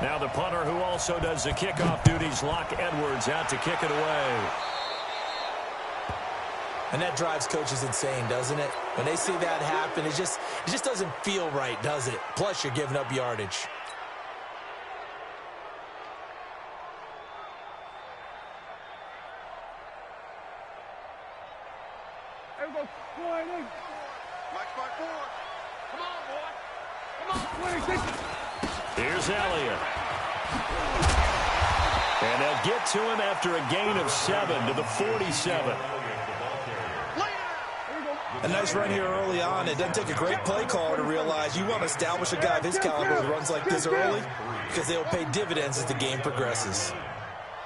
Now the punter who also does the kickoff duties, Locke Edwards, out to kick it away. And that drives coaches insane, doesn't it? When they see that happen, it just doesn't feel right, does it? Plus, you're giving up yardage. Here's Elliott. And they'll get to him after a gain of 7 to the 47. A nice run here early on. It doesn't take a great play caller to realize you want to establish a guy of his caliber with runs like this early because they will pay dividends as the game progresses.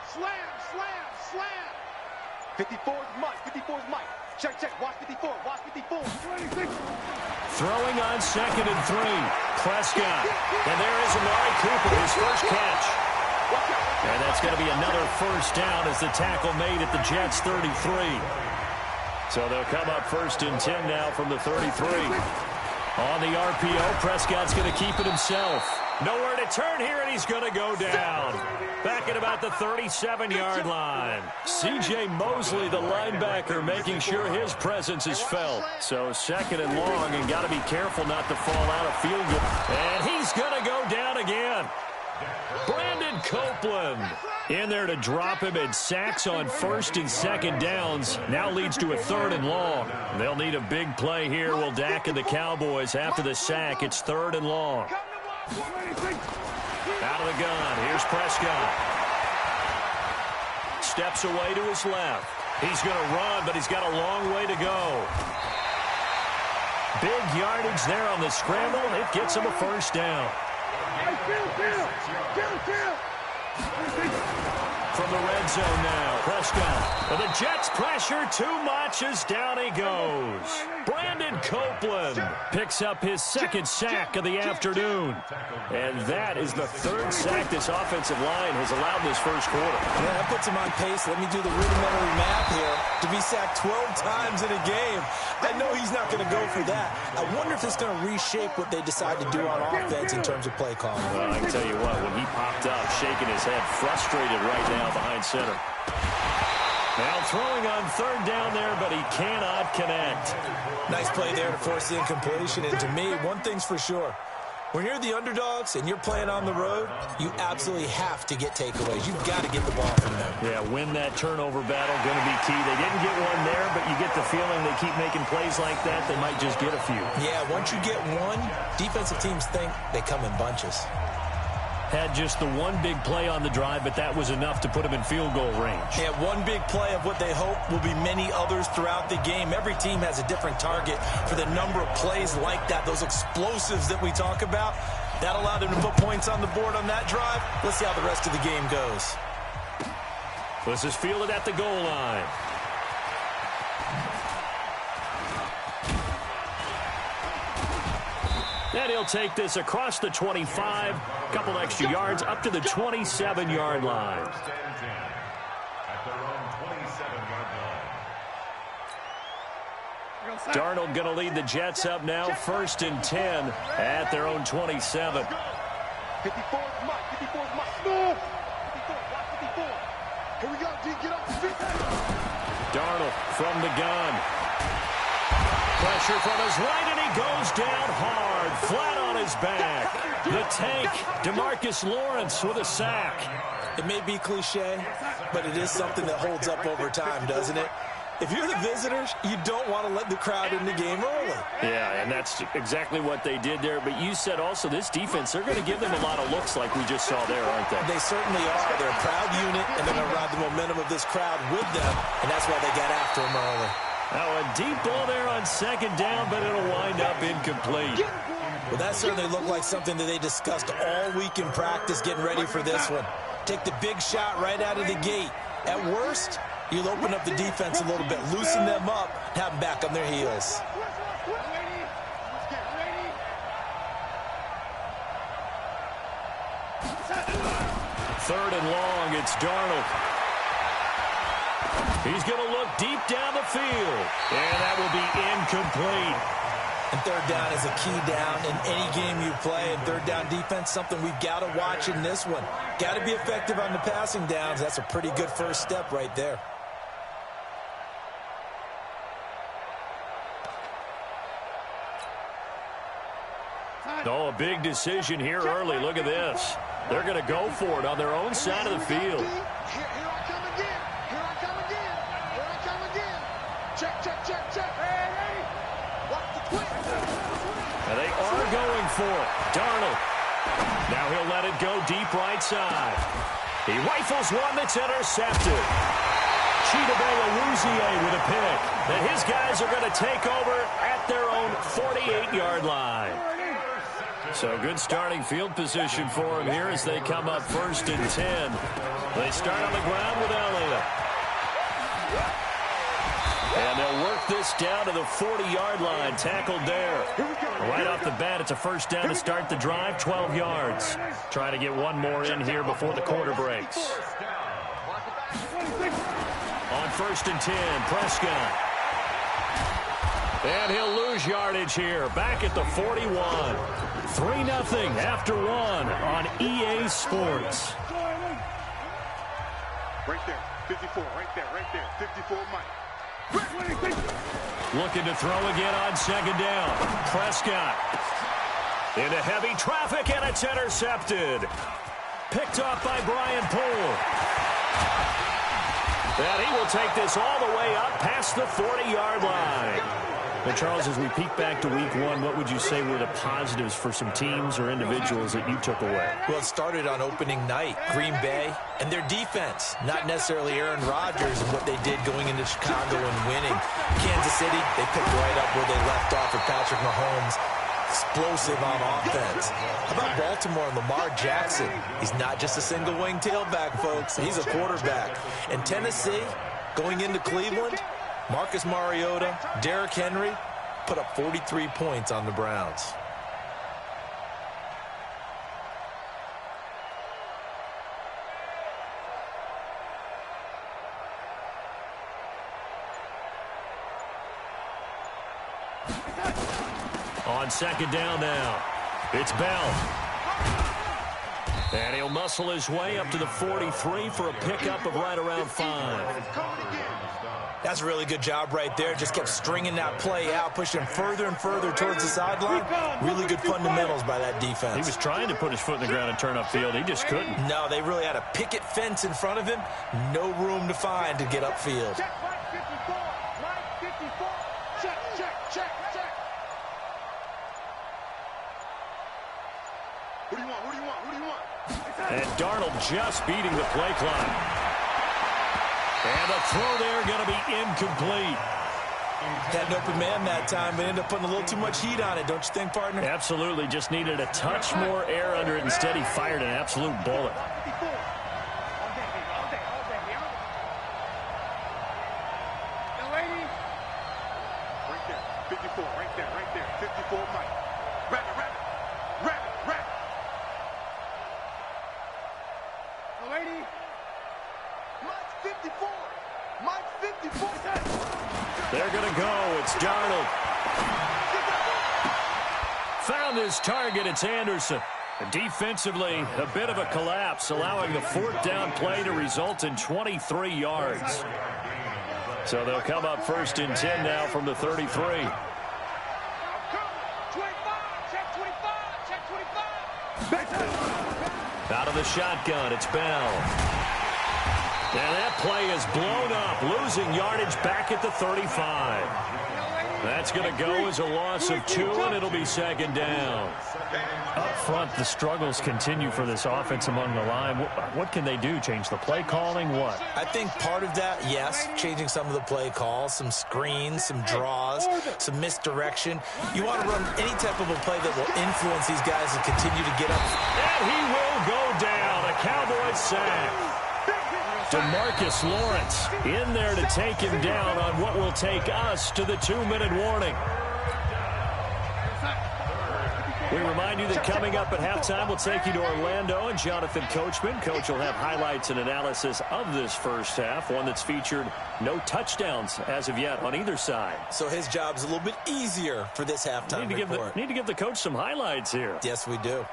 Slam, slam, slam. 54 is Mike. 54 is Mike. Check, check. Watch 54. Watch 54. Throwing on 2nd and 3. Prescott. And there is Amari Cooper, his first catch. And that's going to be another first down as the tackle made at the Jets' 33. So they'll come up 1st and 10 now from the 33. On the RPO, Prescott's going to keep it himself. Nowhere to turn here, and he's going to go down. Back at about the 37-yard line. C.J. Mosley, the linebacker, making sure his presence is felt. So 2nd and long, and got to be careful not to fall out of field goal. And he's going to go down again. Brandon Copeland in there to drop him, and sacks on 1st and 2nd downs. Now leads to a 3rd and long. They'll need a big play here. Will Dak and the Cowboys after the sack. It's 3rd and long. Out of the gun. Here's Prescott. Steps away to his left. He's going to run, but he's got a long way to go. Big yardage there on the scramble. It gets him a first down. From the red zone now, Prescott. But the Jets pressure too much as down he goes. Brandon Copeland picks up his 2nd sack of the afternoon. And that is the 3rd sack this offensive line has allowed this first quarter. Yeah, that puts him on pace. Let me do the rudimentary math here. To be sacked 12 times in a game, I know he's not going to go for that. I wonder if it's going to reshape what they decide to do on offense in terms of play calling. Well, I can tell you what, when he popped up, shaking his head, frustrated right now behind center. Now throwing on 3rd down there, but he cannot connect. Nice play there to force the incompletion. And to me, one thing's for sure. When you're the underdogs and you're playing on the road, you absolutely have to get takeaways. You've got to get the ball from them. Yeah, win that turnover battle, going to be key. They didn't get one there, but you get the feeling they keep making plays like that, they might just get a few. Yeah, once you get one, defensive teams think they come in bunches. Had just the one big play on the drive, but that was enough to put him in field goal range. Yeah, one big play of what they hope will be many others throughout the game. Every team has a different target for the number of plays like that, those explosives that we talk about. That allowed them to put points on the board on that drive. Let's see how the rest of the game goes. This is fielded at the goal line. And he'll take this across the 25, a couple extra yards up to the 27-yard line. Darnold going to lead the Jets up now, 1st and 10 at their own 27. 54 is Mike. 54 is Mike. 54. Watch 54. Here we go, D. Get up. Darnold from the gun. Pressure from his right, and he goes down hard, flat on his back. The tank, DeMarcus Lawrence with a sack. It may be cliche, but it is something that holds up over time, doesn't it? If you're the visitors, you don't want to let the crowd in the game early. Yeah, and that's exactly what they did there. But you said also this defense, they're going to give them a lot of looks like we just saw there, aren't they? They certainly are. They're a proud unit, and they're going to ride the momentum of this crowd with them, and that's why they got after him early. Now a deep ball there on 2nd down, but it'll wind up incomplete. Well, that certainly looked like something that they discussed all week in practice getting ready for this one. Take the big shot right out of the gate. At worst, you'll open up the defense a little bit, loosen them up, have them back on their heels. Third and long, it's Darnold. He's going to look deep down the field, and that will be incomplete. And third down is a key down in any game you play. And third down defense, something we've got to watch in this one. Got to be effective on the passing downs. That's a pretty good first step right there. Oh, a big decision here early. Look at this. They're going to go for it on their own side of the field. Here I come again. Here I come again. Here I come again. Check, check, check, check. Hey. Watch the twist. And they are going for it. Darnold. Now he'll let it go deep right side. He rifles one that's intercepted. Chidobe with a pick. And his guys are going to take over at their own 48-yard line. So good starting field position for him here as they come up 1st and 10. They start on the ground with Elliott. And they'll work this down to the 40-yard line. Tackled there. Right off the bat, it's a first down to start the drive, 12 yards. Trying to get one more in here before the quarter breaks. On 1st and 10, Prescott. And he'll lose yardage here. Back at the 41. 3-0 after one on EA Sports. Right there. 54. Right there. 54 Mike. Looking to throw again on 2nd down. Prescott. Into heavy traffic, and it's intercepted. Picked off by Brian Poole. And he will take this all the way up past the 40-yard line. And Charles, as we peek back to week one, what would you say were the positives for some teams or individuals that you took away? Well, it started on opening night, Green Bay, and their defense. Not necessarily Aaron Rodgers and what they did going into Chicago and winning. Kansas City, they picked right up where they left off with Patrick Mahomes. Explosive on offense. How about Baltimore and Lamar Jackson? He's not just a single-wing tailback, folks. He's a quarterback. And Tennessee, going into Cleveland, Marcus Mariota, Derrick Henry put up 43 points on the Browns. On 2nd down now, it's Bell. And he'll muscle his way up to the 43 for a pickup of right around 5. That's a really good job right there. Just kept stringing that play out, pushing further and further towards the sideline. Really good fundamentals by that defense. He was trying to put his foot in the ground and turn upfield. He just couldn't. No, they really had a picket fence in front of him. No room to find to get upfield. Check, Mike 54. Mike 54. Check, check, check, check. What do you want? What do you want? What do you want? And Darnold just beating the play clock. And the throw there going to be incomplete. Had an open man that time, but ended up putting a little too much heat on it, don't you think, partner? Absolutely. Just needed a touch more air under it. Instead, he fired an absolute bullet. Right there. 54. Right there. Right there. 54 Mike. Rabbit, rabbit. Rabbit, rabbit. The lady. Mike 54. Mike 54. They're going to go. It's Darnold. Found his target. It's Anderson. Defensively, a bit of a collapse, allowing the 4th down play to result in 23 yards. So they'll come up 1st and 10 now from the 33. 25. Check 25. Check 25. Out of the shotgun, it's Bell. And that play is blown up, losing yardage back at the 35. That's going to go as a loss of 2, and it'll be 2nd down. Up front, the struggles continue for this offense among the line. What can they do? Change the play calling? What? I think part of that, yes, changing some of the play calls, some screens, some draws, some misdirection. You want to run any type of a play that will influence these guys to continue to get up. And he will go down. A Cowboys sack. DeMarcus Lawrence in there to take him down on what will take us to the 2-minute warning. We remind you that coming up at halftime, we'll take you to Orlando and Jonathan Coachman. Coach will have highlights and analysis of this first half, one that's featured no touchdowns as of yet on either side. So his job's a little bit easier for this halftime report. Need to give the coach some highlights here. Yes, we do.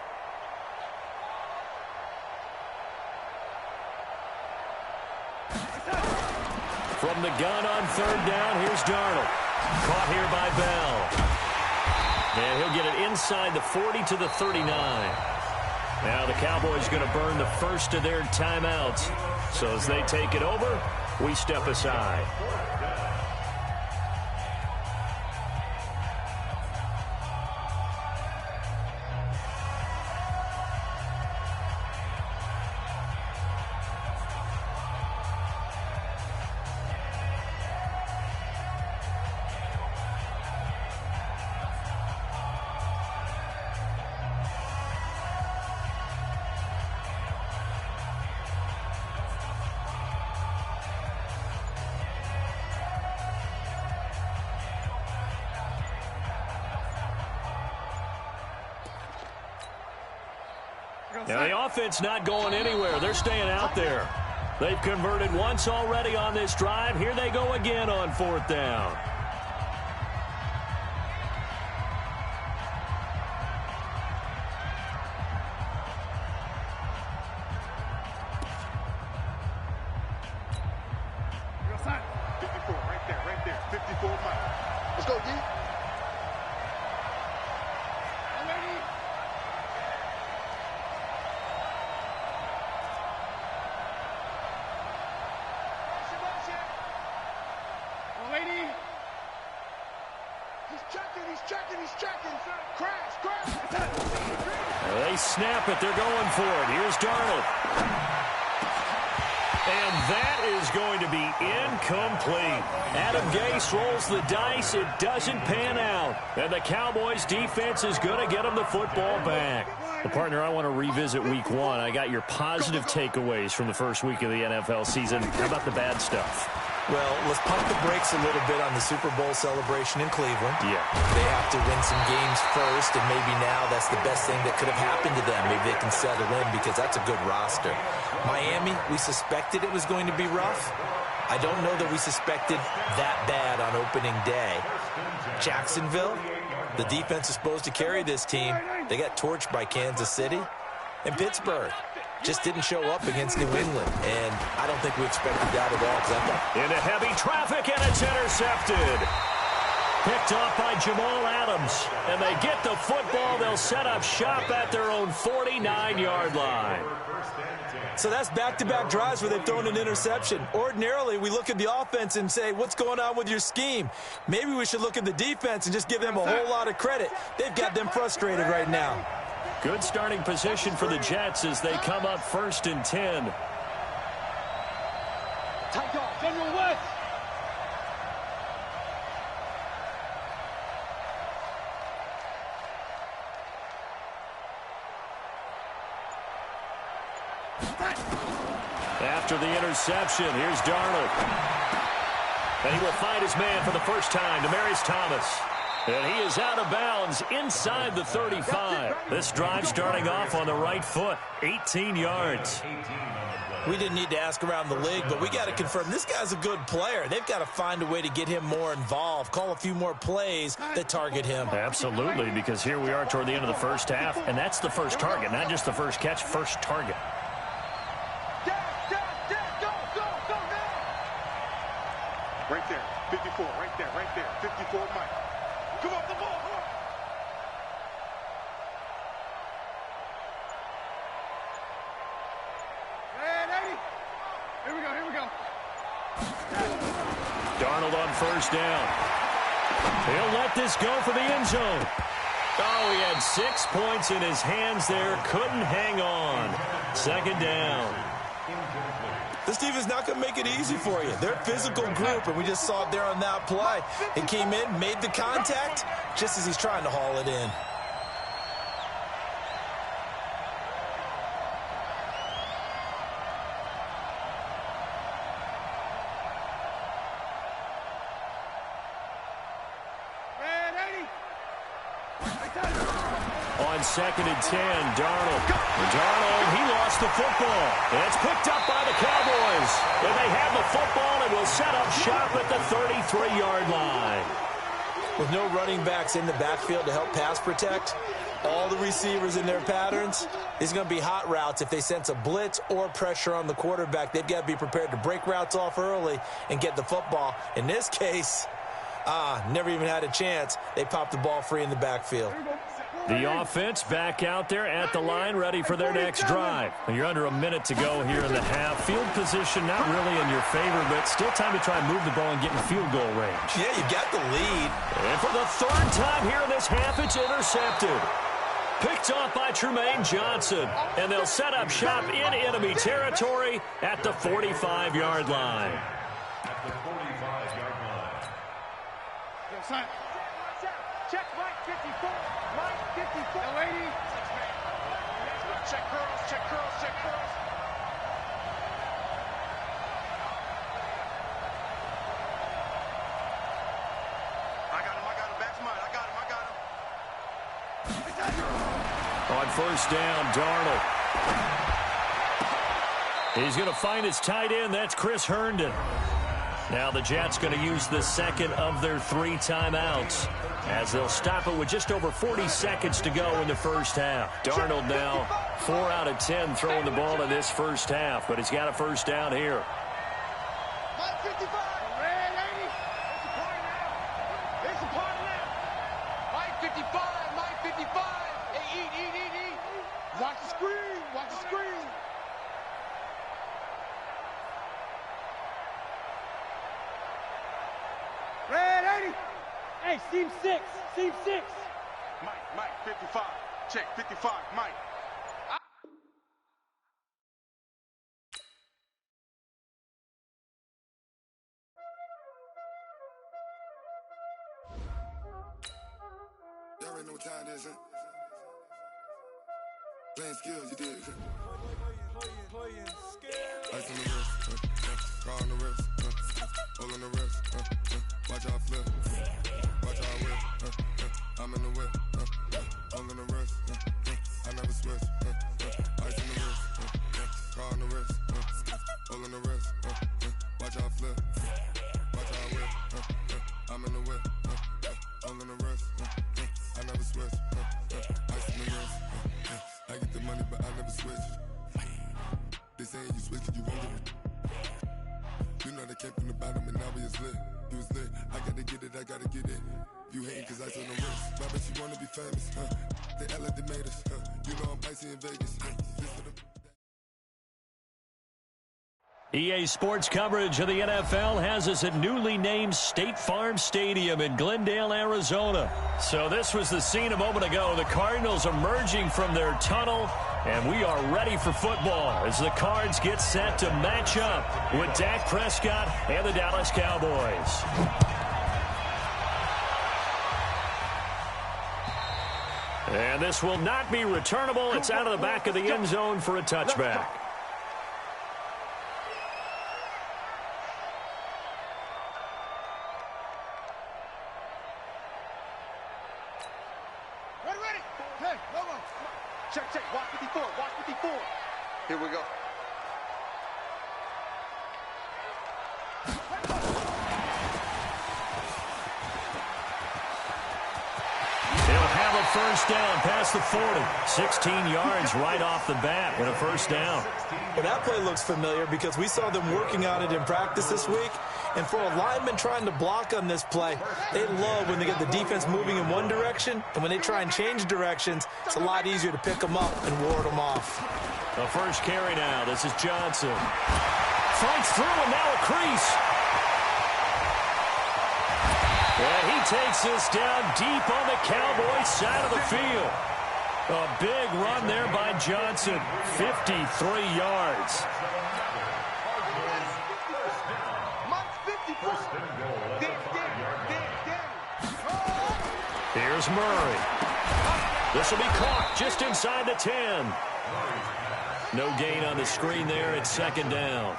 From the gun on third down, here's Darnold. Caught here by Bell. And he'll get it inside the 40 to the 39. Now the Cowboys going to burn the first of their timeouts. So as they take it over, we step aside. Now the offense not going anywhere. They're staying out there. They've converted once already on this drive. Here they go again on fourth down. They snap it. They're going for it. Here's Darnold. And that is going to be incomplete. Adam Gase rolls the dice. It doesn't pan out. And the Cowboys defense is going to get them the football back. Well, partner, I want to revisit week one. I got your positive takeaways from the first week of the NFL season. How about the bad stuff? Well, let's pump the brakes a little bit on the Super Bowl celebration in Cleveland. Yeah. They have to win some games first, and maybe now that's the best thing that could have happened to them. Maybe they can settle in because that's a good roster. Miami, we suspected it was going to be rough. I don't know that we suspected that bad on opening day. Jacksonville, the defense is supposed to carry this team. They got torched by Kansas City. And Pittsburgh just didn't show up against New England, and I don't think we expected that at all. Into heavy traffic, and it's intercepted. Picked off by Jamal Adams, and they get the football. They'll set up shop at their own 49-yard line. So that's back-to-back drives where they've thrown an interception. Ordinarily, we look at the offense and say, what's going on with your scheme? Maybe we should look at the defense and just give them a whole lot of credit. They've got them frustrated right now. Good starting position for the Jets as they come up 1st and 10. Take off, General West. After the interception, here's Darnold. And he will find his man for the first time, Demaryius Thomas. And he is out of bounds inside the 35. This drive starting off on the right foot, 18 yards. We didn't need to ask around the league, but we got to confirm this guy's a good player. They've got to find a way to get him more involved, call a few more plays that target him. Absolutely, because here we are toward the end of the first half, and that's the first target, not just the first catch, first target. Right there, 54, right there, 54, Mike. Come on, the ball, come on. And 80. Here we go. Darnold on first down. He'll let this go for the end zone. Oh, he had 6 points in his hands there. Couldn't hang on. Second down. This team is not going to make it easy for you. They're a physical group, and we just saw it there on that play. He came in, made the contact, just as he's trying to haul it in. on 2nd and 10. Darnold, he lost the football. And it's picked up by the Cowboys. And they have the football and will set up shop at the 33-yard line. With no running backs in the backfield to help pass protect, all the receivers in their patterns, it's going to be hot routes. If they sense a blitz or pressure on the quarterback, they've got to be prepared to break routes off early and get the football. In this case, never even had a chance. They popped the ball free in the backfield. The offense back out there at the line, ready for their next drive. You're under a minute to go here in the half. Field position not really in your favor, but still time to try and move the ball and get in field goal range. Yeah, you got the lead. And for the 3rd time here in this half, it's intercepted. Picked off by Trumaine Johnson. And they'll set up shop in enemy territory at the 45-yard line. At the 45-yard line. Yo, son. Check Mike 54. Mike 54. The lady. Check curls, check curls, check curls. I got him. Back to mine. I got him. On 1st down, Darnold. He's going to find his tight end. That's Chris Herndon. Now the Jets going to use the 2nd of their 3 timeouts, as they'll stop it with just over 40 seconds to go in the first half. Darnold now 4 out of 10 throwing the ball in this first half, but he's got a 1st down here. Mike 55. Red lady. It's a party now. It's a party now. Mike 55. Mike 55. Hey, eat. Watch the screen. Watch the screen. Red 80. Hey, seam 6. Seam 6. Mike 55. Check 55. Mike. Y'all already know what time it is, huh? Playing skills, you did. Ice on the wrist, car on the wrist, hole in the wrist, watch out flip, watch out whip, I'm in the whip, hole in the wrist, I never switch, ice on the wrist, car on the wrist, hole in the wrist, watch out flip, watch out whip, I'm in the whip, hole in the wrist, I never switch, ice on the wrist, I get the money but I never switch. They saying you switch it, you won't get it. You know they came from the bottom and now we is lit. You was lit, I gotta get it, I gotta get it. You hating cause I on the wrist. I bet you wanna be famous, They act like they made us, You know I'm icy in Vegas, This for the... EA Sports coverage of the NFL has us at newly named State Farm Stadium in Glendale, Arizona. So this was the scene a moment ago. The Cardinals emerging from their tunnel, and we are ready for football as the Cards get set to match up with Dak Prescott and the Dallas Cowboys. And this will not be returnable. It's out of the back of the end zone for a touchback. Ready. Hey, no. Check. Watch 54. Watch 54. Here we go. They'll have a 1st down past the 40. 16 yards right off the bat with a 1st down. Well, that play looks familiar because we saw them working on it in practice this week. And for a lineman trying to block on this play, they love when they get the defense moving in one direction. And when they try and change directions, it's a lot easier to pick them up and ward them off. The first carry now. This is Johnson. Fights through and now a crease. And he takes this down deep on the Cowboys side of the field. A big run there by Johnson. 53 yards. Here's Murray. This will be caught just inside the 10. No gain on the screen there. It's 2nd down.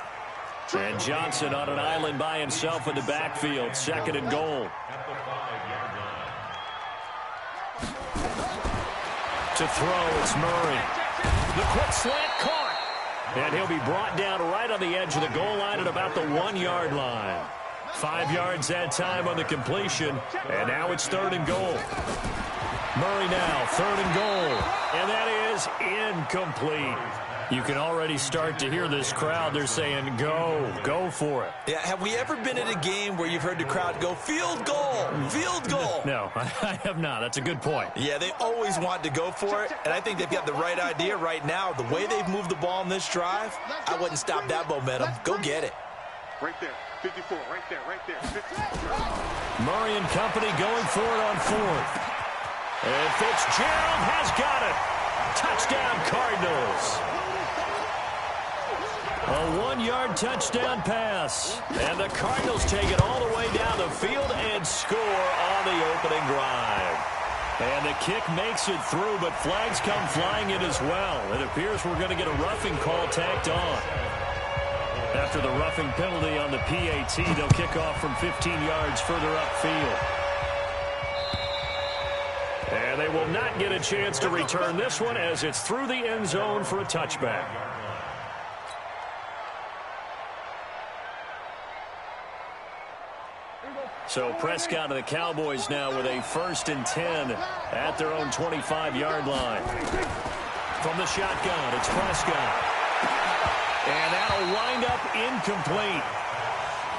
And Johnson on an island by himself in the backfield. 2nd and goal. To throw, it's Murray. The quick slant caught. And he'll be brought down right on the edge of the goal line at about the 1-yard line. 5 yards that time on the completion. And now it's 3rd and goal. Murray now, 3rd and goal. And that is incomplete. You can already start to hear this crowd. They're saying, go for it. Yeah, have we ever been at a game where you've heard the crowd go, field goal, field goal? No, I have not. That's a good point. Yeah, they always want to go for it, and I think they've got the right idea right now. The way they've moved the ball in this drive, I wouldn't stop that momentum. Go get it. Right there, 54, right there, right there. 54. Murray and company going for it on 4th. And Fitzgerald has got it. Touchdown, Cardinals. A 1-yard touchdown pass. And the Cardinals take it all the way down the field and score on the opening drive. And the kick makes it through, but flags come flying in as well. It appears we're going to get a roughing call tacked on. After the roughing penalty on the PAT, they'll kick off from 15 yards further upfield. And they will not get a chance to return this one as it's through the end zone for a touchback. So Prescott and the Cowboys now with a 1st and 10 at their own 25-yard line. From the shotgun, it's Prescott. And that'll wind up incomplete.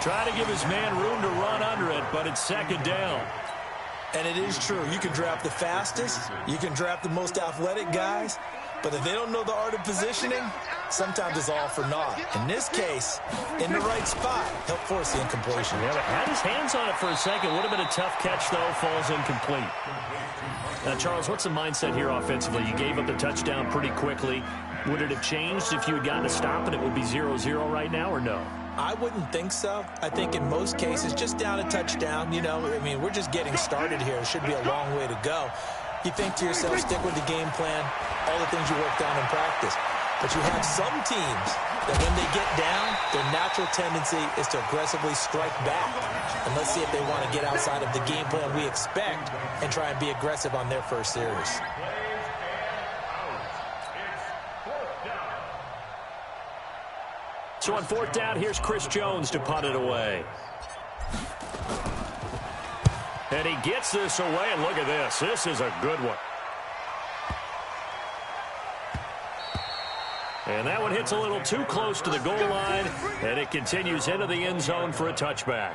Try to give his man room to run under it, but it's 2nd down. And it is true. You can draft the fastest. You can draft the most athletic guys. But if they don't know the art of positioning, sometimes it's all for naught. In this case, in the right spot, help force the incompletion. Yeah, but had his hands on it for a second. Would have been a tough catch, though. Falls incomplete. Now, Charles, what's the mindset here offensively? You gave up the touchdown pretty quickly. Would it have changed if you had gotten a stop and it would be 0-0 right now, or no? I wouldn't think so. I think in most cases, just down a touchdown, you know, I mean, we're just getting started here. It should be a long way to go. You think to yourself, stick with the game plan, all the things you worked on in practice. But you have some teams that when they get down, their natural tendency is to aggressively strike back. And let's see if they want to get outside of the game plan we expect and try and be aggressive on their first series. So on 4th down, here's Chris Jones to punt it away. And he gets this away, and look at this. This is a good one. And that one hits a little too close to the goal line, and it continues into the end zone for a touchback.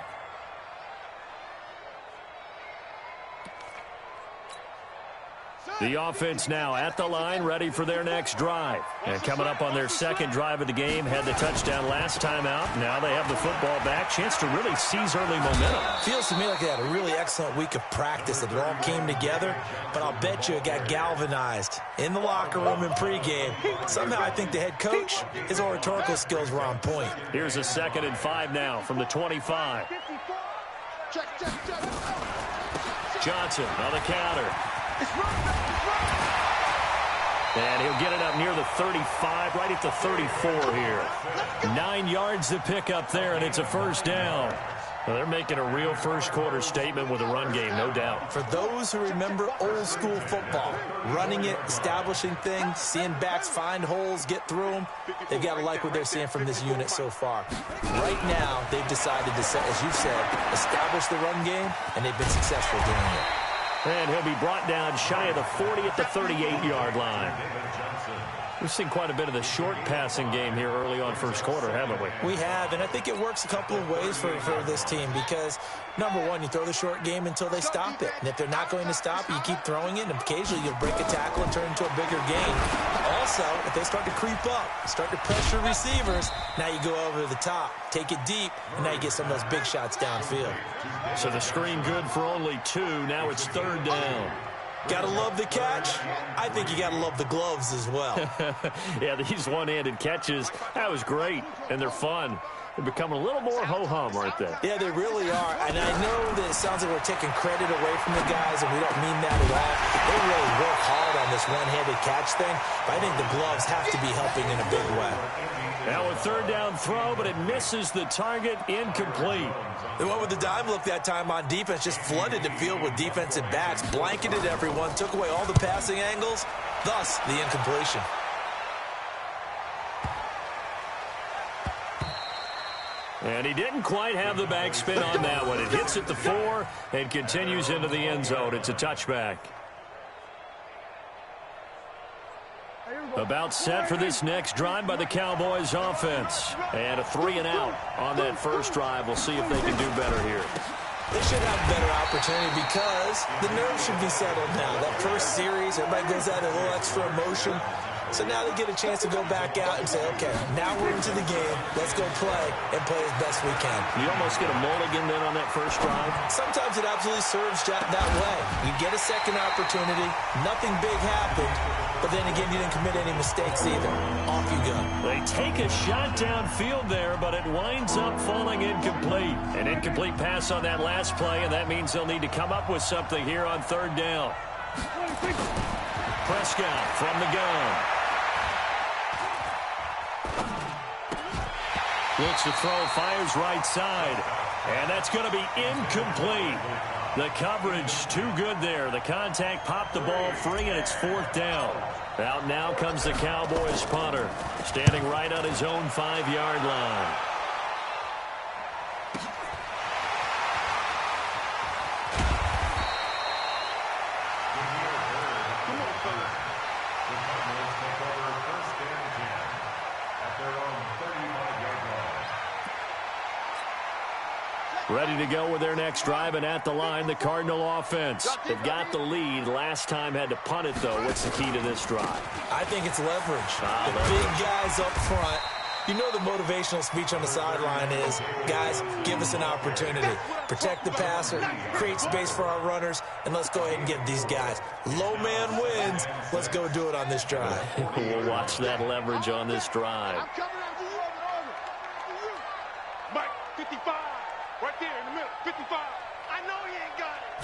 The offense now at the line, ready for their next drive. And coming up on their 2nd drive of the game, had the touchdown last time out. Now they have the football back. Chance to really seize early momentum. Feels to me like they had a really excellent week of practice. It all came together, but I'll bet you it got galvanized in the locker room in pregame. Somehow I think the head coach, his oratorical skills were on point. Here's a 2nd and 5 now from the 25. Johnson on the counter. And he'll get it up near the 35, right at the 34 here. 9 yards to pick up there, and it's a 1st down. Well, they're making a real first-quarter statement with a run game, no doubt. For those who remember old-school football, running it, establishing things, seeing backs find holes, get through them, they've got to like what they're seeing from this unit so far. Right now, they've decided to, as you said, establish the run game, and they've been successful doing it. And he'll be brought down shy of the 40 at the 38-yard line. We've seen quite a bit of the short passing game here early on first quarter, haven't we? We have, and I think it works a couple of ways for this team because, number one, you throw the short game until they stop it. And if they're not going to stop it, you keep throwing it, and occasionally you'll break a tackle and turn it into a bigger gain. Also, if they start to creep up, start to pressure receivers, now you go over the top, take it deep, and now you get some of those big shots downfield. So the screen good for only 2. Now it's 3rd down. Gotta love the catch. I think you gotta love the gloves as well. Yeah, these one-handed catches, that was great, and they're fun. They're becoming a little more ho-hum, aren't they? Yeah, they really are. And I know that it sounds like we're taking credit away from the guys, and we don't mean that at all. They really work hard on this one-handed catch thing, but I think the gloves have to be helping in a big way. Now a 3rd down throw, but it misses the target, incomplete. They went with the dime look that time on defense, just flooded the field with defensive backs, blanketed everyone, took away all the passing angles, thus the incompletion. And he didn't quite have the backspin on that one. It hits at the 4 and continues into the end zone. It's a touchback. About set for this next drive by the Cowboys offense. And a 3-and-out on that first drive. We'll see if they can do better here. They should have a better opportunity because the nerves should be settled now. That first series, everybody goes out a little extra emotion. So now they get a chance to go back out and say, okay, now we're into the game. Let's go play and play as best we can. You almost get a mulligan then on that first drive? Sometimes it absolutely serves that way. You get a second opportunity. Nothing big happened. But then again, you didn't commit any mistakes either. Off you go. They take a shot downfield there, but it winds up falling incomplete. An incomplete pass on that last play, and that means they'll need to come up with something here on third down. Prescott from the gun. Looks to throw, fires right side. And that's going to be incomplete. The coverage too good there. The contact popped the ball free, and it's fourth down. Out now comes the Cowboys punter, standing right on his own 5-yard line. Ready to go with their next drive, and at the line, the Cardinal offense. They've got the lead. Last time had to punt it, though. What's the key to this drive? I think it's leverage. The big guys up front. You know the motivational speech on the sideline is, guys, give us an opportunity. Protect the passer, create space for our runners, and let's go ahead and get these guys. Low man wins. Let's go do it on this drive. We'll watch that leverage on this drive. I'm coming out to you over. Mike, 55. Right there in the middle, 55. I know he ain't got it.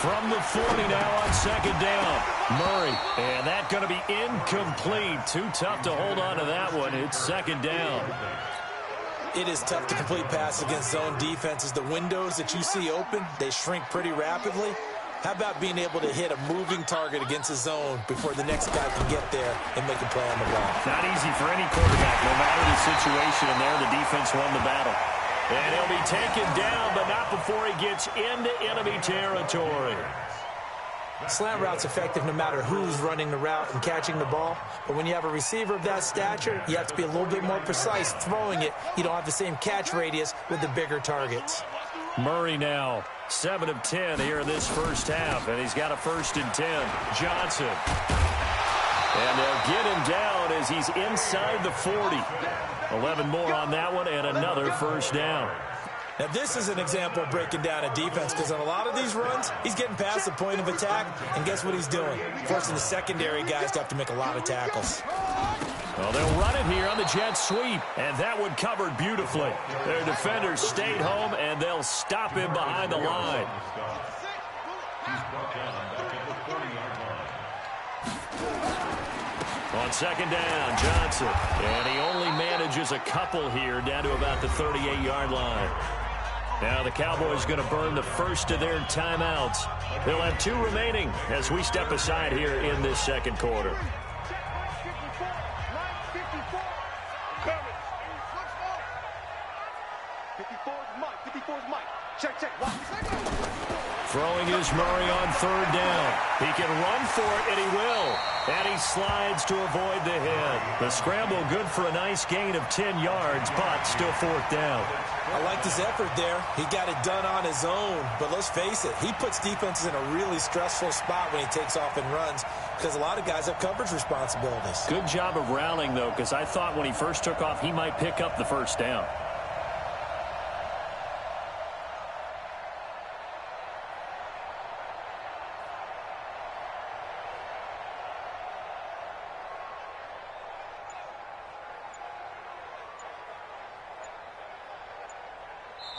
From the 40 now on second down. Murray, and that's going to be incomplete. Too tough to hold on to that one. It's second down. It is tough to complete pass against zone defenses. The windows that you see open, they shrink pretty rapidly. How about being able to hit a moving target against a zone before the next guy can get there and make a play on the ball? Not easy for any quarterback, no matter the situation. And there, the defense won the battle. And he'll be taken down, but not before he gets into enemy territory. Slant route's effective no matter who's running the route and catching the ball. But when you have a receiver of that stature, you have to be a little bit more precise throwing it. You don't have the same catch radius with the bigger targets. Murray now, 7 of 10 here in this first half, and he's got a 1st and 10. Johnson. And they'll get him down as he's inside the 40. 11 more on that one, and another first down. Now, this is an example of breaking down a defense, because on a lot of these runs, he's getting past the point of attack, and guess what he's doing? Forcing the secondary guys to have to make a lot of tackles. Well, they'll run it here on the jet sweep, and that one covered beautifully. Their defenders stayed home, and they'll stop him behind the line. On second down, Johnson. And he only manages a couple here down to about the 38-yard line. Now the Cowboys going to burn the first of their timeouts. They'll have 2 remaining as we step aside here in this second quarter. Throwing is Murray on third down. He can run for it, and he will. And he slides to avoid the hit. The scramble good for a nice gain of 10 yards, but still fourth down. I liked his effort there. He got it done on his own. But let's face it, he puts defenses in a really stressful spot when he takes off and runs, because a lot of guys have coverage responsibilities. Good job of rallying, though, because I thought when he first took off, he might pick up the first down.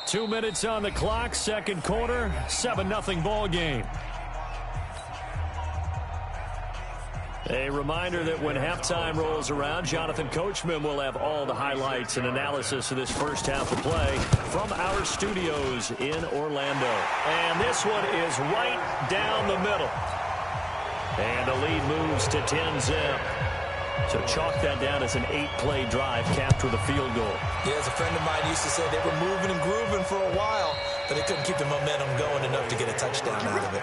Two minutes on the clock, second quarter, 7-0 ball game. A reminder that when halftime rolls around, Jonathan Coachman will have all the highlights and analysis of this first half of play from our studios in Orlando. And this one is right down the middle. And the lead moves to 10-zip. So chalk that down as an 8-play drive capped with a field goal. Yeah, as a friend of mine used to say, they were moving and grooving for a while, but they couldn't keep the momentum going enough to get a touchdown out of it.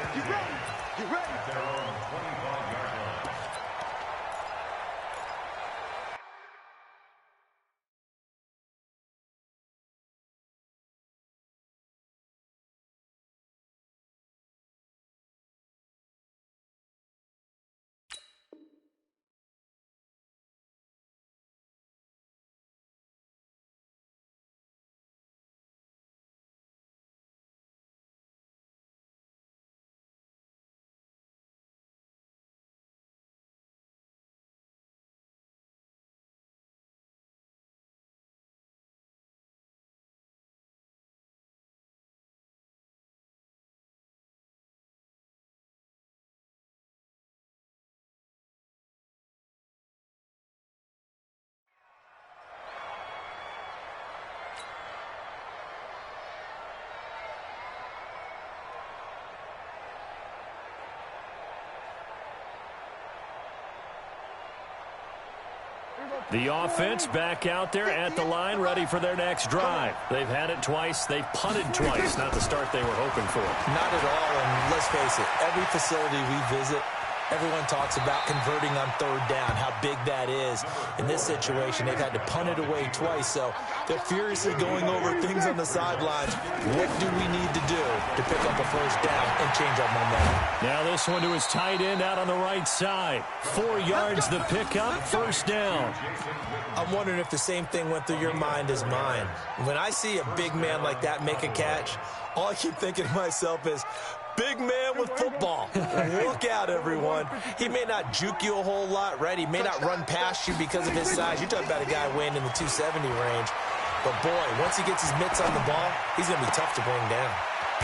The offense back out there at the line, ready for their next drive. They've had it twice. They've punted twice. Not the start they were hoping for. Not at all, and let's face it, every facility we visit, everyone talks about converting on third down, how big that is. In this situation, they've had to punt it away twice, so they're furiously going over things on the sidelines. What do we need to do to pick up a first down and change our momentum? Now this one to his tight end out on the right side. 4 yards the pickup, first down. I'm wondering if the same thing went through your mind as mine. When I see a big man like that make a catch, all I keep thinking to myself is, big man with football. Look out, everyone. He may not juke you a whole lot, right? He may not run past you because of his size. You're talking about a guy weighing in the 270 range. But, boy, once he gets his mitts on the ball, he's going to be tough to bring down.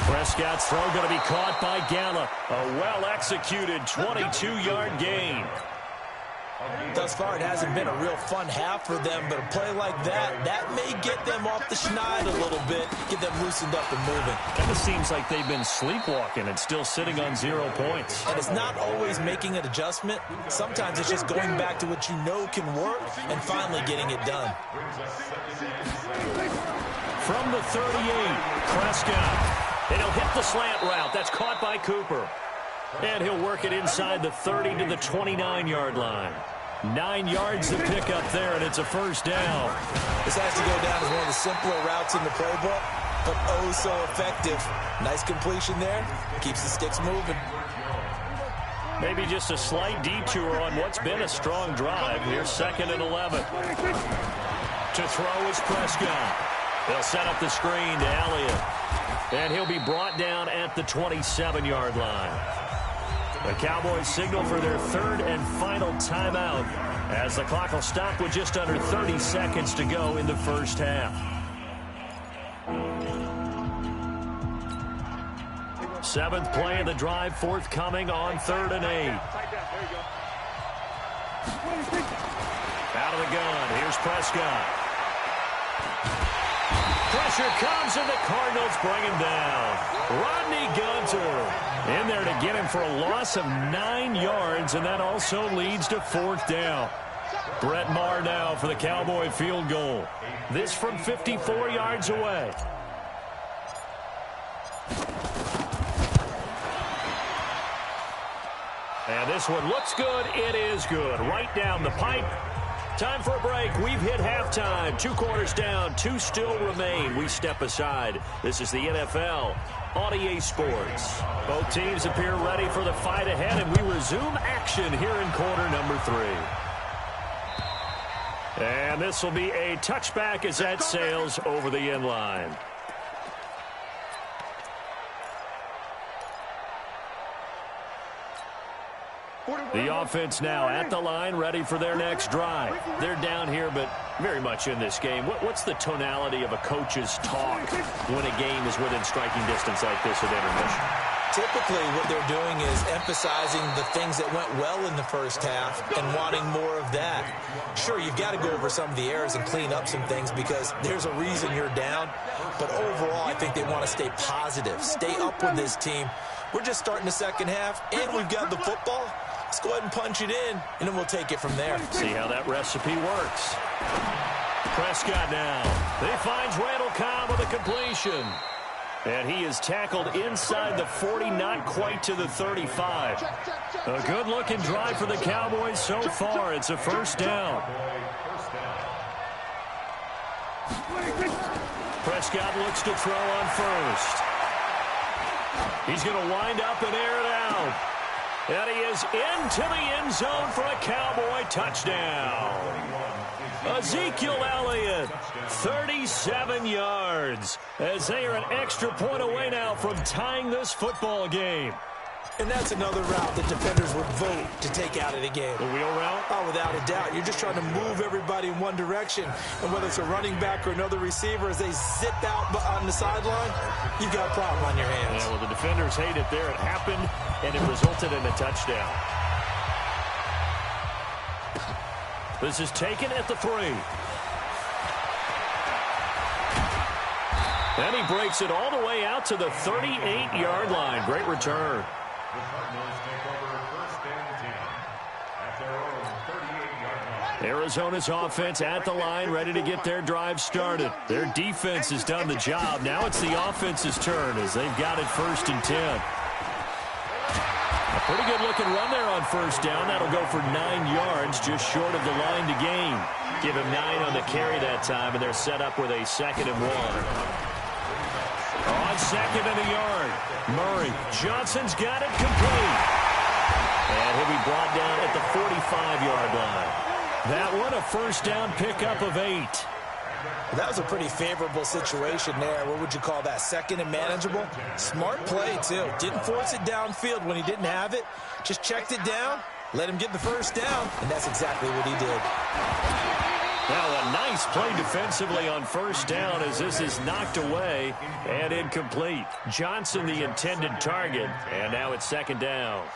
Prescott's throw going to be caught by Gallup. A well-executed 22-yard gain. Thus far, it hasn't been a real fun half for them, but a play like that may get them off the schneid a little bit, get them loosened up and moving. Kind of seems like they've been sleepwalking and still sitting on 0 points. And it's not always making an adjustment. Sometimes it's just going back to what you know can work and finally getting it done. From the 38, Prescott. And he'll hit the slant route. That's caught by Cooper. And he'll work it inside the 30 to the 29-yard line. 9 yards to pick up there, and it's a first down. This has to go down as one of the simpler routes in the playbook, but oh so effective. Nice completion there. Keeps the sticks moving. Maybe just a slight detour on what's been a strong drive. Here's 2nd and 11. To throw is Prescott. They'll set up the screen to Elliott. And he'll be brought down at the 27-yard line. The Cowboys signal for their 3rd and final timeout as the clock will stop with just under 30 seconds to go in the first half. 7th play of the drive forthcoming on 3rd and 8. Out of the gun, here's Prescott. Pressure comes, and the Cardinals bring him down. Rodney Gunter in there to get him for a loss of 9 yards, and that also leads to 4th down. Brett Maher now for the Cowboy field goal. This from 54 yards away. And this one looks good. It is good. Right down the pipe. Time for a break. We've hit halftime. 2 quarters down. 2 still remain. We step aside. This is the NFL on EA Sports. Both teams appear ready for the fight ahead, and we resume action here in quarter number 3. And this will be a touchback as that sails over the end line. The offense now at the line, ready for their next drive. They're down here, but very much in this game. What's the tonality of a coach's talk when a game is within striking distance like this at intermission? Typically, what they're doing is emphasizing the things that went well in the first half and wanting more of that. Sure, you've got to go over some of the errors and clean up some things because there's a reason you're down. But overall, I think they want to stay positive, stay up with this team. We're just starting the second half, and we've got the football. let's go ahead and punch it in, and then we'll take it from there. See how that recipe works. Prescott now. He finds Randall Cobb with a completion. And he is tackled inside the 40, not quite to the 35. A good-looking drive for the Cowboys so far. It's a first down. Prescott looks to throw on first. He's going to wind up and air it out. And he is into the end zone for a Cowboy touchdown. Ezekiel Elliott, 37 yards, as they are an extra point away now from tying this football game. And that's another route that defenders would vote to take out of the game. The wheel route? Oh, without a doubt. You're just trying to move everybody in one direction. And whether it's a running back or another receiver, as they zip out on the sideline, you've got a problem on your hands. Yeah, well, the defenders hate it there. It happened, and it resulted in a touchdown. This is taken at the 3. And he breaks it all the way out to the 38-yard line. Great return. The Cardinals take over first and 10 at their own 38-yard line. Arizona's offense at the line, ready to get their drive started. Their defense has done the job. Now it's the offense's turn as they've got it first and 10. A pretty good-looking run there on first down. That'll go for 9 yards, just short of the line to gain. Give him 9 on the carry that time, and they're set up with a 2nd and 1. On 2nd and a yard, Murray. Johnson's got it complete. And he'll be brought down at the 45-yard line. That one, a first down pickup of 8. That was a pretty favorable situation there. What would you call that? 2nd and manageable? Smart play, too. Didn't force it downfield when he didn't have it. Just checked it down, let him get the first down, and that's exactly what he did. Now a nice play defensively on first down as this is knocked away and incomplete. Johnson the intended target, and now it's 2nd down.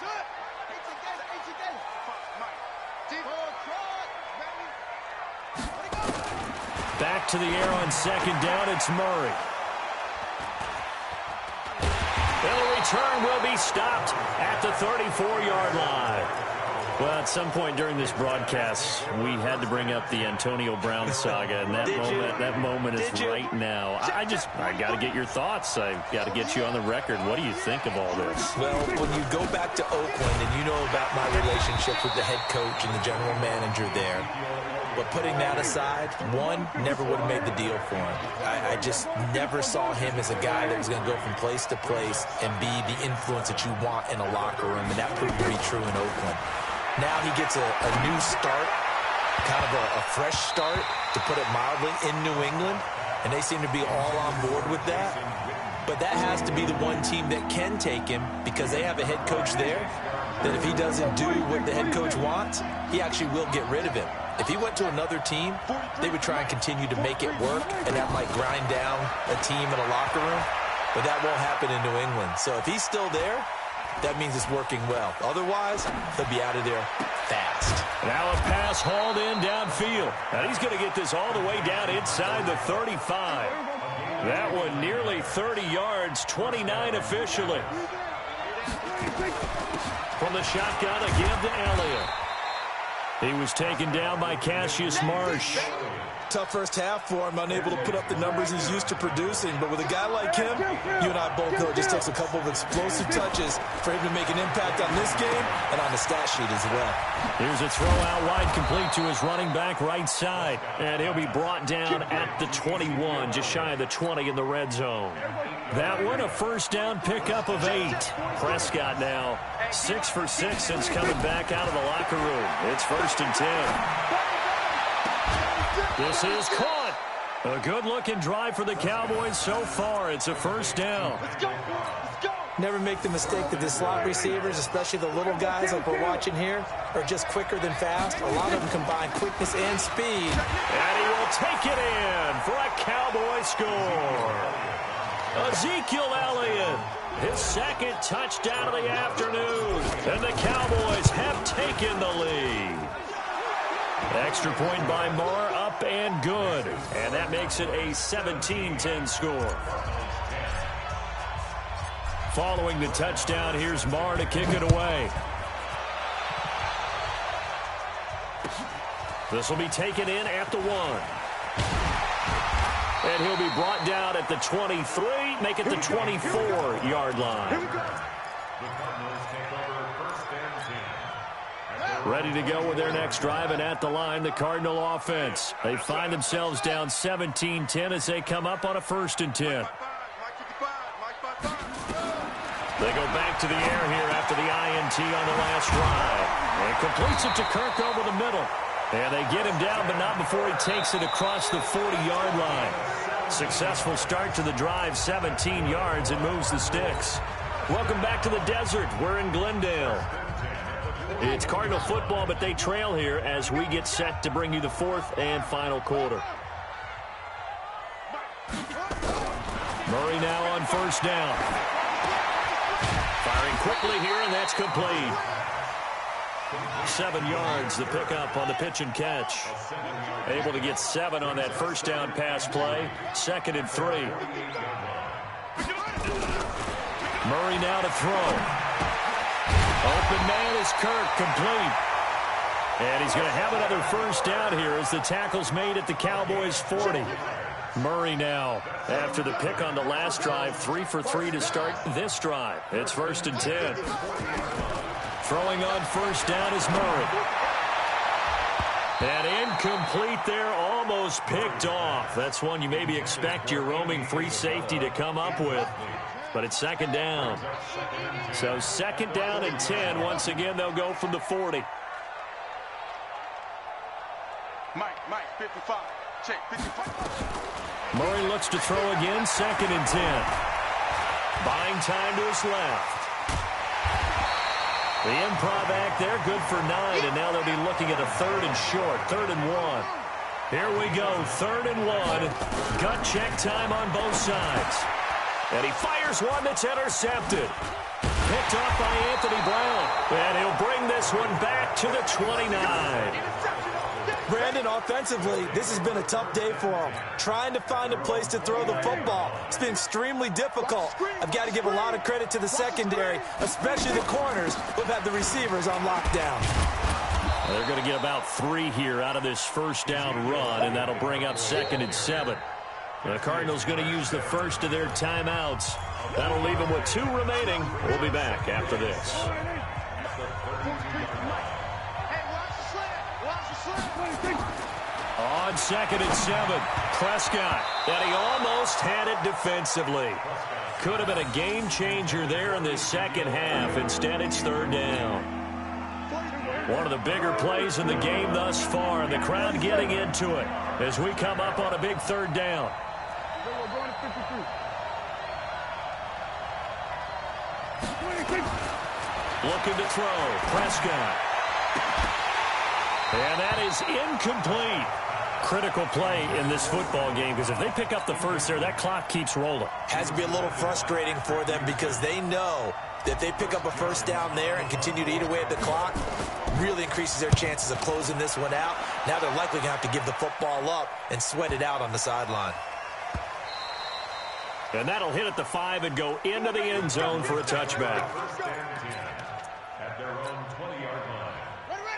Back to the air on 2nd down, it's Murray. And the return will be stopped at the 34-yard line. Well, at some point during this broadcast, we had to bring up the Antonio Brown saga, and that moment is right now. I got to get your thoughts. I got to get you on the record. What do you think of all this? Well, when you go back to Oakland, and you know about my relationship with the head coach and the general manager there, but putting that aside, one, never would have made the deal for him. I just never saw him as a guy that was going to go from place to place and be the influence that you want in a locker room, and that proved to be true in Oakland. Now he gets a new start, kind of a fresh start, to put it mildly, in New England, and they seem to be all on board with that. But that has to be the one team that can take him, because they have a head coach there that if he doesn't do what the head coach wants, he actually will get rid of him. If he went to another team, they would try and continue to make it work, and that might grind down a team in a locker room, but that won't happen in New England. So if he's still there, that means it's working well. Otherwise, he'll be out of there fast. Now a pass hauled in downfield. And he's going to get this all the way down inside the 35. That one nearly 30 yards, 29 officially. From the shotgun, a give to Elliott. He was taken down by Cassius Marsh. Tough first half for him, unable to put up the numbers he's used to producing. But with a guy like him, you and I both know it just takes a couple of explosive touches for him to make an impact on this game and on the stat sheet as well. Here's a throw out wide, complete to his running back right side. And he'll be brought down at the 21, just shy of the 20 in the red zone. That one, a first down pickup of 8. Prescott now 6 for 6 since coming back out of the locker room. It's 1st and 10. This is caught. A good-looking drive for the Cowboys so far. It's a first down. Let's go. Let's go. Never make the mistake that the slot receivers, especially the little guys like we're watching here, are just quicker than fast. A lot of them combine quickness and speed. And he will take it in for a Cowboy score. Ezekiel Elliott, his 2nd touchdown of the afternoon. And the Cowboys have taken the lead. Extra point by Marr, up and good. And that makes it a 17-10 score. Following the touchdown, here's Marr to kick it away. This will be taken in at the 1. And he'll be brought down at the 23, make it the 24-yard line. Ready to go with their next drive, and at the line, the Cardinal offense. They find themselves down 17-10 as they come up on a 1st and 10. They go back to the air here after the INT on the last drive. And completes it to Kirk over the middle. And they get him down, but not before he takes it across the 40-yard line. Successful start to the drive, 17 yards, and moves the sticks. Welcome back to the desert. We're in Glendale. It's Cardinal football, but they trail here as we get set to bring you the 4th and final quarter. Murray now on 1st down. Firing quickly here, and that's complete. 7 yards, the pickup on the pitch and catch. Able to get 7 on that 1st down pass play. 2nd and 3. Murray now to throw. Open man is Kirk, complete. And he's going to have another 1st down here as the tackle's made at the Cowboys' 40. Murray now, after the pick on the last drive, 3 for 3 to start this drive. It's 1st and 10. Throwing on 1st down is Murray. And incomplete there, almost picked off. That's one you maybe expect your roaming free safety to come up with. But it's 2nd down. So 2nd down and 10. Once again, they'll go from the 40. Mike, 55. Check, 55. Murray looks to throw again, 2nd and 10. Buying time to his left. The improv act there, good for 9, and now they'll be looking at a 3rd and short, 3rd and 1. Here we go, 3rd and 1. Gut check time on both sides. And he fires one that's intercepted. Picked off by Anthony Brown. And he'll bring this one back to the 29. Brandon, offensively, this has been a tough day for him. Trying to find a place to throw the football. It's been extremely difficult. I've got to give a lot of credit to the secondary, especially the corners who've had the receivers on lockdown. They're going to get about 3 here out of this 1st down run, and that'll bring up 2nd and 7. The Cardinals going to use the first of their timeouts. That'll leave them with 2 remaining. We'll be back after this. On 2nd and 7, Prescott. And he almost had it defensively. Could have been a game changer there in this 2nd half. Instead, it's 3rd down. One of the bigger plays in the game thus far, and the crowd getting into it as we come up on a big 3rd down. Looking to throw, Prescott. And that is incomplete. Critical play in this football game, because if they pick up the 1st there, that clock keeps rolling. Has to be a little frustrating for them because they know that they pick up a 1st down there and continue to eat away at the clock, really increases their chances of closing this one out. Now they're likely going to have to give the football up and sweat it out on the sideline. And that'll hit at the 5 and go into the end zone for a touchback. At their own 20-yard line.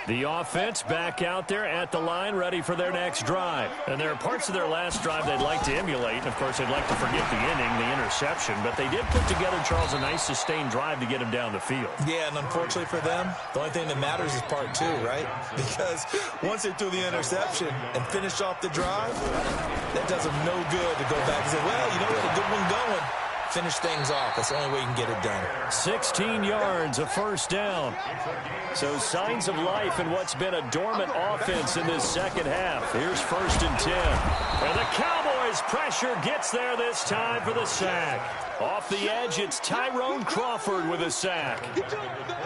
The offense back out there at the line, ready for their next drive. And there are parts of their last drive they'd like to emulate. And, of course, they'd like to forget the inning, the interception. But they did put together, Charles, a nice sustained drive to get him down the field. Yeah, and unfortunately for them, the only thing that matters is part 2, right? Because once they threw the interception and finished off the drive, that does them no good to go back and say, well, you know, we had a good one going. Finish things off. That's the only way you can get it done. 16 yards, a 1st down. So signs of life in what's been a dormant offense in this 2nd half. Here's 1st and 10. And the Cowboys' pressure gets there this time for the sack. Off the edge, it's Tyrone Crawford with a sack.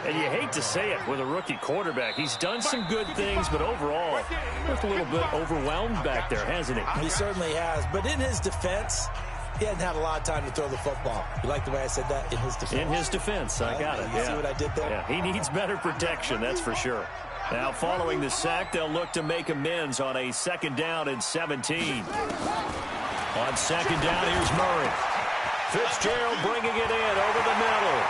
And you hate to say it with a rookie quarterback. He's done some good things, but overall, looked a little bit overwhelmed back there, hasn't he? He certainly has. But in his defense, he hadn't had a lot of time to throw the football. You like the way I said that? In his defense. In his defense, I got it. You see what I did there? Yeah, he needs better protection, that's for sure. Now, following the sack, they'll look to make amends on a 2nd down and 17. On 2nd down, here's Murray. Fitzgerald bringing it in over the middle.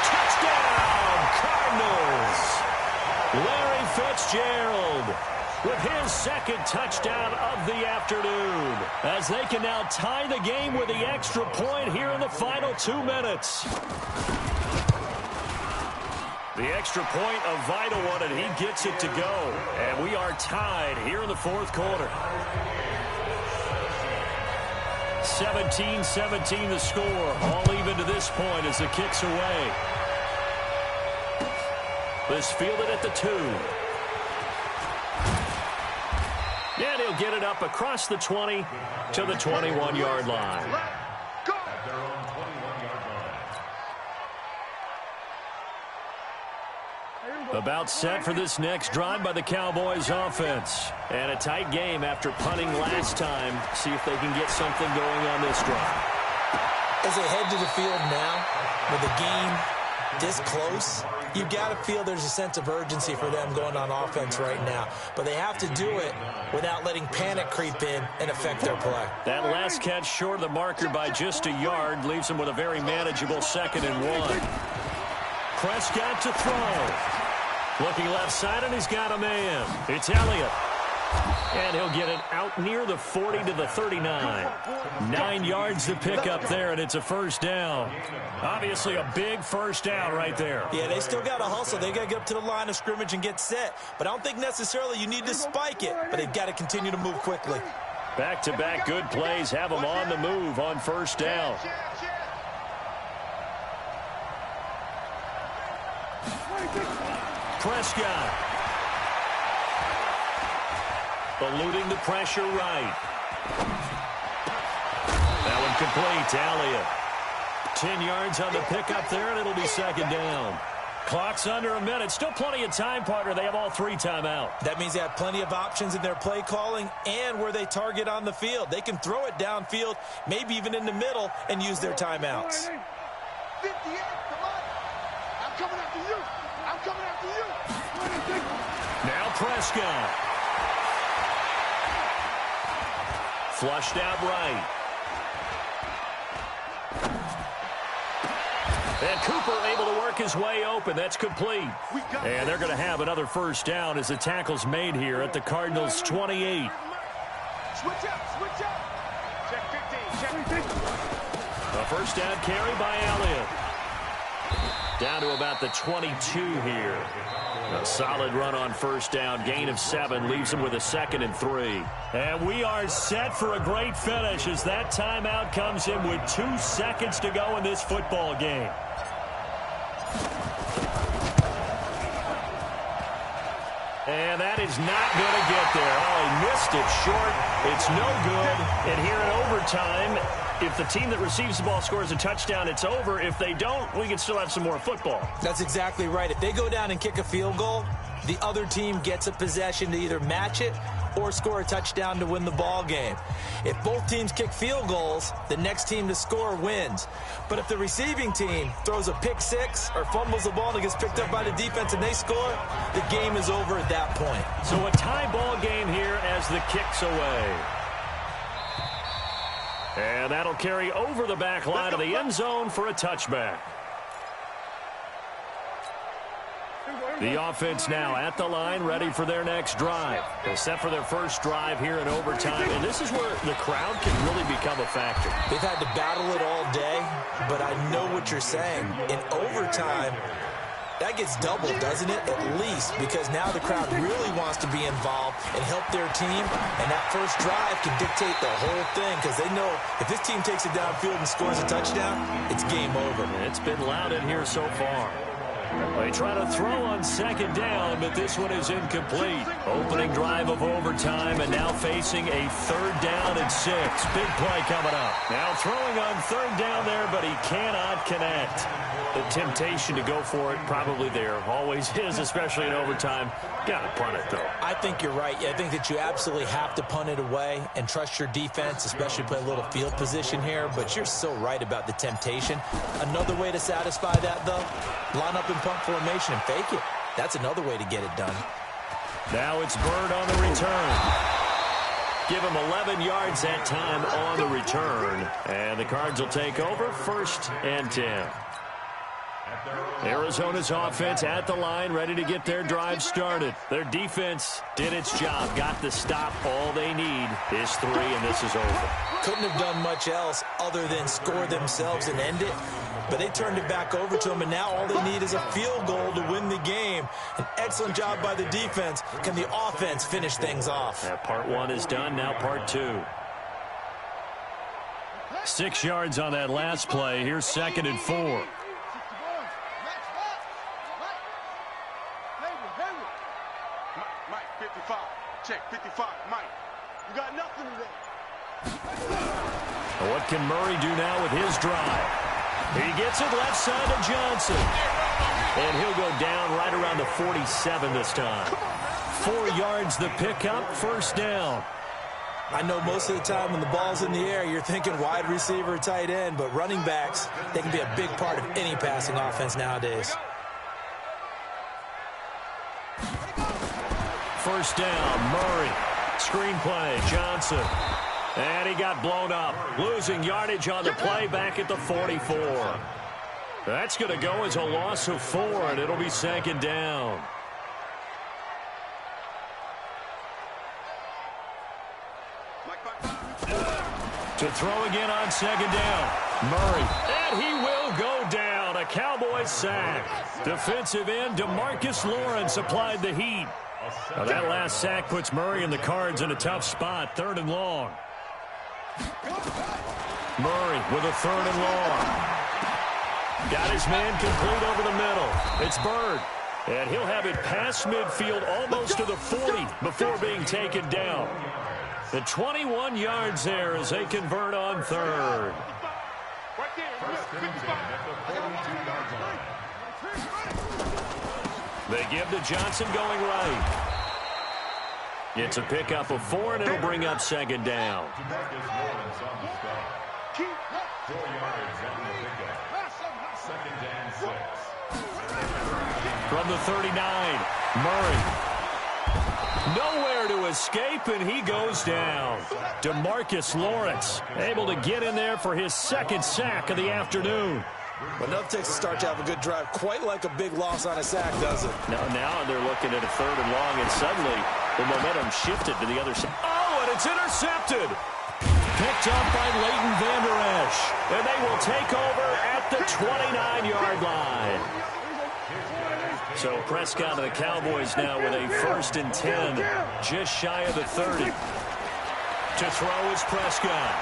Touchdown, Cardinals! second touchdown of the afternoon, as they can now tie the game with the extra point here in the final 2 minutes. The extra point, a vital one, and he gets it to go. And we are tied here in the fourth quarter. 17-17 the score. All even to this point as the kick's away. This fielded at the 2. And he'll get it up across the 20 to the 21-yard line. About set for this next drive by the Cowboys offense. And a tight game after punting last time. See if they can get something going on this drive. As they head to the field now, with the game this close, you've got to feel there's a sense of urgency for them going on offense right now. But they have to do it without letting panic creep in and affect their play. That last catch short of the marker by just a yard leaves them with a very manageable 2nd and 1. Prescott to throw. Looking left side, and he's got a man. It's Elliott. And he'll get it out near the 40 to the 39. 9 yards to pick up there, and it's a first down. Obviously a big first down right there. Yeah, they still got to hustle. They got to get up to the line of scrimmage and get set. But I don't think necessarily you need to spike it, but they've got to continue to move quickly. Back-to-back good plays have them on the move on first down. Prescott. Eluding the pressure right. That one complete to Elliott. 10 yards on the pickup there, and it'll be 2nd down. Clock's under a minute. Still plenty of time, partner. They have all 3 timeouts. That means they have plenty of options in their play calling and where they target on the field. They can throw it downfield, maybe even in the middle, and use their timeouts. 58, come on. I'm coming after you. I'm coming after you. Now Prescott. Flushed out right. And Cooper able to work his way open. That's complete. And they're going to have another first down as the tackle's made here at the Cardinals' 28. Switch up, switch up. Check 15, check 15. A first down carry by Elliott. Down to about the 22 here. A solid run on first down. Gain of 7 leaves them with a 2nd and 3. And we are set for a great finish as that timeout comes in with 2 seconds to go in this football game. And that is not going to get there. Oh, he missed it short. It's no good. And here in overtime, if the team that receives the ball scores a touchdown, it's over. If they don't, we can still have some more football. That's exactly right. If they go down and kick a field goal, the other team gets a possession to either match it or score a touchdown to win the ball game. If both teams kick field goals, the next team to score wins. But if the receiving team throws a pick 6 or fumbles the ball and it gets picked up by the defense and they score, the game is over at that point. So a tie ball game here as the kick's away. And that'll carry over the back line of the end zone for a touchback. The offense now at the line, ready for their next drive. They're set for their first drive here in overtime, and this is where the crowd can really become a factor. They've had to battle it all day, but I know what you're saying. In overtime, that gets doubled, doesn't it? At least, because now the crowd really wants to be involved and help their team, and that first drive can dictate the whole thing because they know if this team takes it downfield and scores a touchdown, it's game over. It's been loud in here so far. They try to throw on second down, but this one is incomplete. Opening drive of overtime, and now facing a 3rd down and 6. Big play coming up. Now throwing on 3rd down there, but he cannot connect. The temptation to go for it probably there. Always is, especially in overtime. Got to punt it, though. I think you're right. I think that you absolutely have to punt it away and trust your defense, especially play a little field position here. But you're so right about the temptation. Another way to satisfy that, though, line up in punt formation and fake it. That's another way to get it done. Now it's Bird on the return. Give him 11 yards that time on the return. And the Cards will take over 1st and 10. Arizona's offense at the line, ready to get their drive started. Their defense did its job, got the stop. All they need is 3, and this is over. Couldn't have done much else other than score themselves and end it. But they turned it back over to them, and now all they need is a field goal to win the game. An excellent job by the defense. Can the offense finish things off? Yeah, part 1 is done, now part 2. 6 yards on that last play. Here's 2nd and 4. Mike, 55. Check, 55. Mike, you got nothing today. What can Murray do now with his drive? He gets it left side to Johnson. And he'll go down right around the 47 this time. 4 yards the pickup, first down. I know most of the time when the ball's in the air, you're thinking wide receiver, tight end, but running backs, they can be a big part of any passing offense nowadays. First down, Murray. Screen play, Johnson. And he got blown up. Losing yardage on the play back at the 44. That's going to go as a loss of 4, and it'll be 2nd down. To throw again on 2nd down. Murray. And he will go down. A Cowboys sack. Defensive end DeMarcus Lawrence applied the heat. Now that last sack puts Murray and the Cards in a tough spot. 3rd and long. Murray with a 3rd and long. Got his man complete over the middle. It's Bird. And he'll have it past midfield almost to the 40 before being taken down. The 21 yards there as they convert on 3rd. They give to Johnson going right. It's a pickup of 4, and it'll bring up 2nd down. 4 yards on the pickup. 2nd and 6. From the 39, Murray. Nowhere to escape, and he goes down. DeMarcus Lawrence able to get in there for his 2nd sack of the afternoon. But enough takes to start to have a good drive. Quite like a big loss on a sack, does it? Now they're looking at a 3rd and long, and suddenly the momentum shifted to the other side. Oh, and it's intercepted. Picked up by Leighton Vander Esch. And they will take over at the 29-yard line. So Prescott and the Cowboys now with a 1st and 10, just shy of the 30. To throw is Prescott.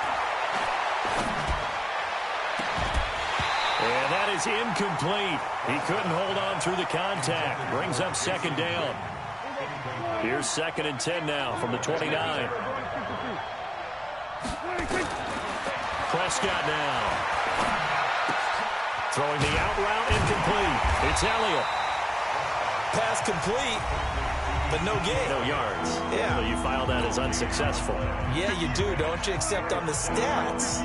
And that is incomplete. He couldn't hold on through the contact. Brings up 2nd down. Here's 2nd and 10 now from the 29. Prescott now. Throwing the out route, incomplete. It's Elliott. Pass complete, but no gain. No yards. Yeah. So you file that as unsuccessful. Yeah, you do, don't you? Except on the stats.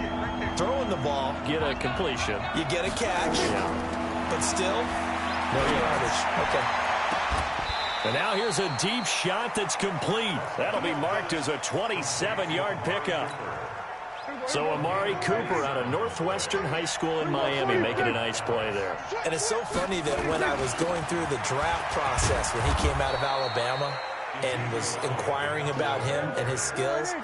Throwing the ball. Get a completion. You get a catch. Yeah. But still, no yardage. Okay. And now here's a deep shot that's complete. That'll be marked as a 27-yard pickup. So Amari Cooper out of Northwestern High School in Miami making a nice play there. And it's so funny that when I was going through the draft process when he came out of Alabama and was inquiring about him and his skills,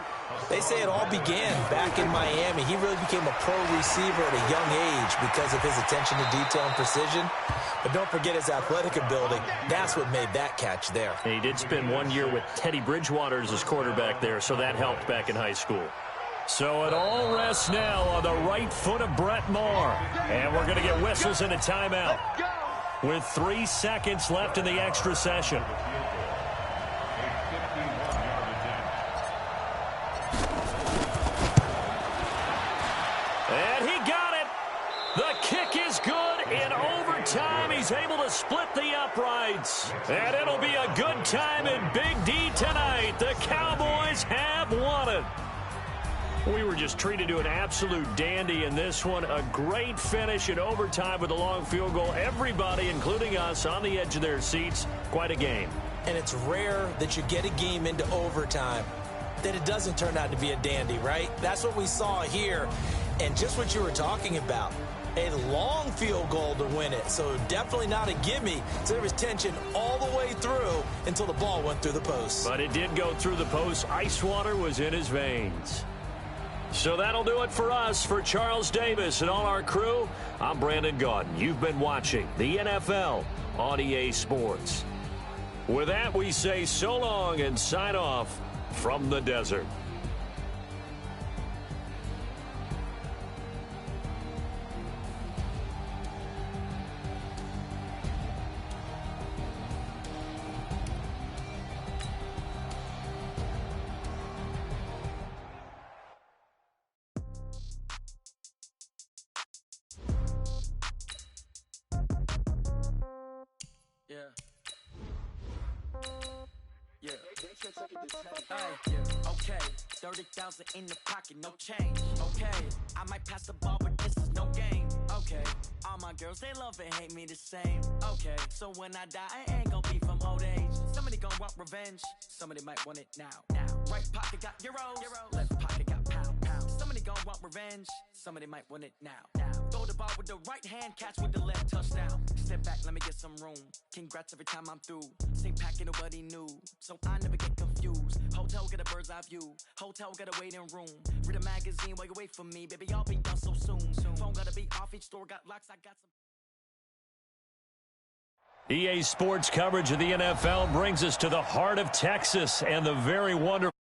they say it all began back in Miami. He really became a pro receiver at a young age because of his attention to detail and precision. But don't forget his athletic ability. That's what made that catch there. And he did spend 1 year with Teddy Bridgewater as his quarterback there, so that helped back in high school. So it all rests now on the right foot of Brett Moore. And we're going to get whistles and a timeout with 3 seconds left in the extra session. And he got it. The kick is good. In overtime, he's able to split the uprights. And it'll be a good time in Big D tonight. The Cowboys have won it. We were just treated to an absolute dandy in this one. A great finish in overtime with a long field goal. Everybody, including us, on the edge of their seats. Quite a game. And it's rare that you get a game into overtime that it doesn't turn out to be a dandy, right? That's what we saw here. And just what you were talking about, a long field goal to win it. So definitely not a gimme. So there was tension all the way through until the ball went through the post. But it did go through the post. Ice water was in his veins. So that'll do it for us. For Charles Davis and all our crew, I'm Brandon Gaudin. You've been watching the NFL on EA Sports. With that, we say so long and sign off from the desert. Okay, 30,000 in the pocket, no change. Okay, I might pass the ball, but this is no game. Okay, all my girls, they love and hate me the same. Okay, so when I die, I ain't gon' be from old age. Somebody gon' want revenge, somebody might want it now. Right pocket got euros, left pocket got pound. Somebody gon' want revenge, somebody might want it now. Throw the ball with the right hand, catch with the left, touchdown. Step back, let me get some room. Congrats every time I'm through. Same packet, nobody knew, so I never get confused. Hotel get a bird's eye view. Hotel got a waiting room. Read a magazine while you wait for me, baby. I'll be done so soon. Phone gotta be off. Each store got locks. I got some. EA Sports coverage of the NFL brings us to the heart of Texas and the very wonderful